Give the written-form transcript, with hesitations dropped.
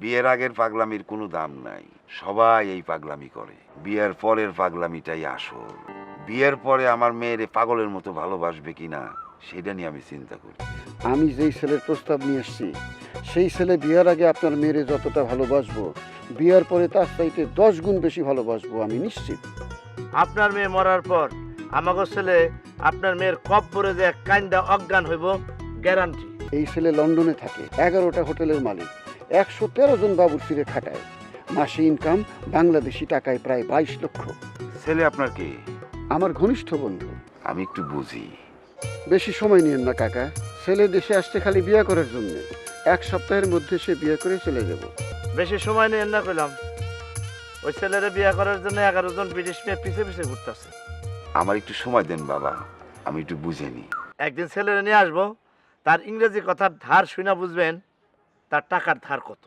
বিয়ের আগের পাগলামির কোনো দাম নাই, সবাই এই পাগলামি করে। বিয়ের পরের পাগলামিটাই আসল। বিয়ের পরে আমার মেয়েরে পাগলের মতো ভালোবাসবে কিনা সেটা নিয়ে আমি চিন্তা করি। আমি যেই ছেলের প্রস্তাব নিয়ে এসেছি সেই ছেলে বিয়ের আগে আপনার মেয়েরে যতটা ভালোবাসবো বিয়ের পরে তার চাইতে 10 গুণ বেশি ভালোবাসবো, আমি নিশ্চিত। আপনার মেয়ে মরার পর আমাকে ছেলে আপনার মেয়ের কব্বরে যে কাইন্দা অজ্ঞান হইব, গ্যারান্টি। এই ছেলে লন্ডনে থাকে, 11টা হোটেলের মালিক, 113 জন বাবুর্চিরে খাটায়, মাসে ইনকাম বাংলাদেশি টাকায় প্রায় 22 লক্ষ। ছেলে আপনার কি? আমার ঘনিষ্ঠ বন্ধু। আমি একটু বুঝি। বেশি সময় নিয়েন না কাকা, ছেলে দেশে আসছে খালি বিয়ে করার জন্য। 1 সপ্তাহের মধ্যে সে বিয়ে করে চলে যাব। বেশি সময় নিয়ে না কইলাম, ওই ছেলেরে বিয়ে করার জন্য 11 জন ব্রিটিশ মেয়ে পিছে পিছে ঘুরতেছে। আমার একটু সময় দেন বাবা, আমি একটু বুঝে নি। একদিন ছেলেরে নিয়ে আসবো, তার ইংরেজি কথার ধার শুনা বুঝবেন তার টাকার ধার কত।